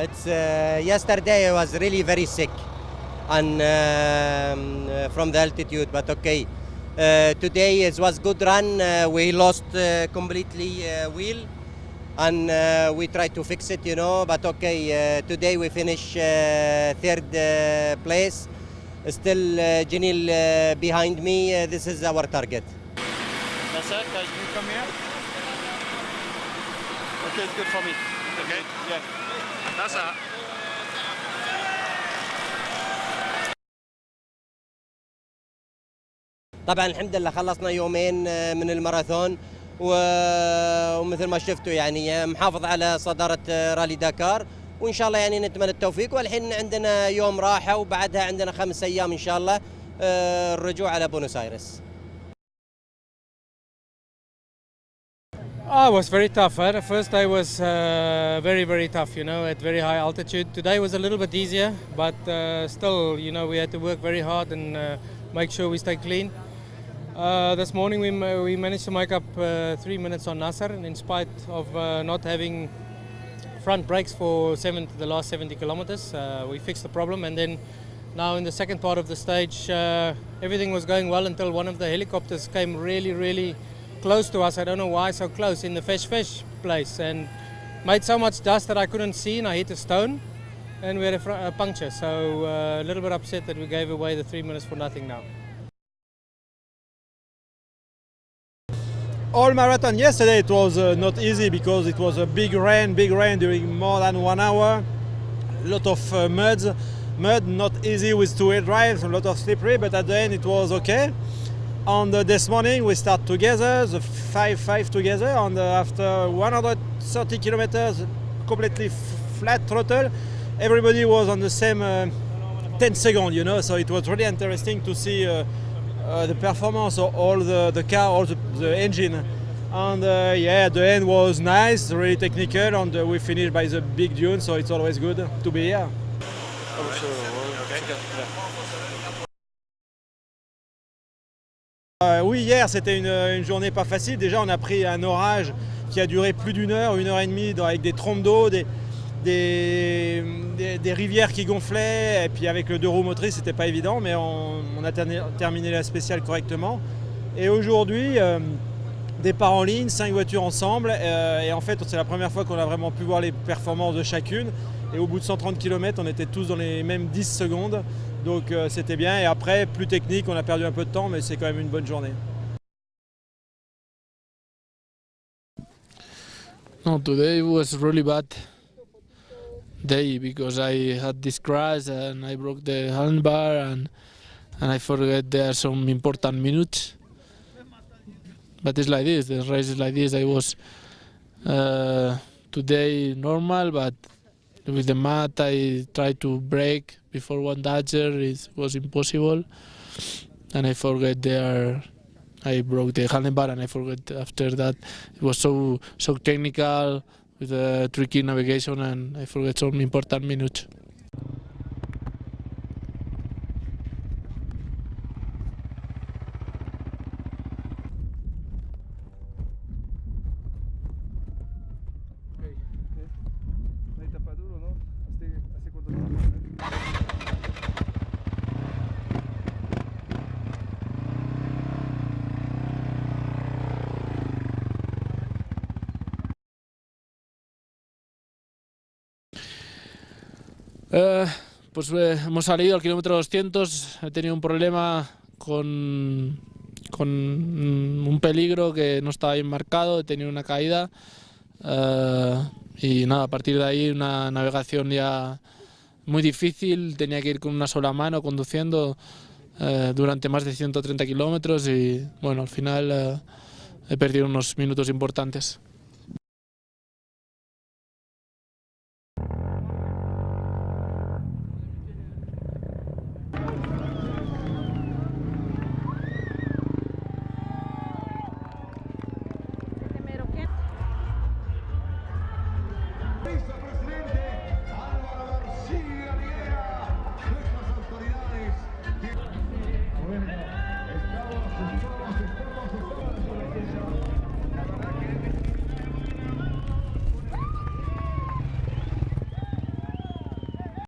It's yesterday I was really very sick and from the altitude, but okay. Today it was good run. We lost completely wheel, and we tried to fix it, But okay, today we finish third place. Still Janil behind me. This is our target. Nasser, can you come here? Okay, it's good for me. Okay. Yeah. Nasser. طبعا الحمد لله خلصنا يومين من الماراثون ومثل ما شفتوا يعني محافظ على صدارة رالي داكار، وإن شاء الله يعني نتمنى التوفيق. والحين عندنا يوم راحة وبعدها عندنا 5 أيام إن شاء الله الرجوع على بونوس آيرس. It was very tough. The first day was very tough, at very high altitude. Today was a little bit easier, but still, we had to work very hard and make sure we stay clean. This morning we managed to make up 3 minutes on Nasser, and in spite of not having front brakes for the last 70 kilometers, we fixed the problem. And then now in the second part of the stage, everything was going well until one of the helicopters came really close to us. I don't know why so close, in the Fesh place, and made so much dust that I couldn't see, and I hit a stone and we had a puncture. So a little bit upset that we gave away the 3 minutes for nothing now. All marathon yesterday it was not easy because it was a big rain during more than 1 hour. A lot of mud, not easy with two-wheel drives, a lot of slippery, but at the end it was okay. And this morning we start together, the 5 together, and after 130 kilometers, completely flat throttle, everybody was on the same 10 seconds, so it was really interesting to see the performance of all the car, all the engine. And the end was nice, really technical, and we finished by the big dune, so it's always good to be here. Oui, hier c'était une journée pas facile. Déjà on a pris un orage qui a duré plus d'1 heure, 1 heure et demie, avec des trompes d'eau, des rivières qui gonflaient, et puis avec le 2 roues motrices c'était pas évident, mais on a terminé la spéciale correctement. Et aujourd'hui, départ en ligne, 5 voitures ensemble, et en fait c'est la première fois qu'on a vraiment pu voir les performances de chacune. Et au bout de 130 km, on était tous dans les mêmes 10 secondes. Donc c'était bien, et après plus technique, on a perdu un peu de temps, mais c'est quand même une bonne journée. No, today was really bad day because I had this crash and I broke the handlebar and I forget there are some important minutes. But it's like this, the race is like this. I was today normal, but with the mat I tried to brake before one Dodger. It was impossible, and I forget there. I broke the handlebar, and I forget after that. It was so technical with the tricky navigation, and I forget some important minutes. Pues hemos salido al kilómetro 200, he tenido un problema con un peligro que no estaba bien marcado, he tenido una caída y nada, a partir de ahí una navegación ya muy difícil, tenía que ir con una sola mano conduciendo durante más de 130 kilómetros y bueno, al final he perdido unos minutos importantes.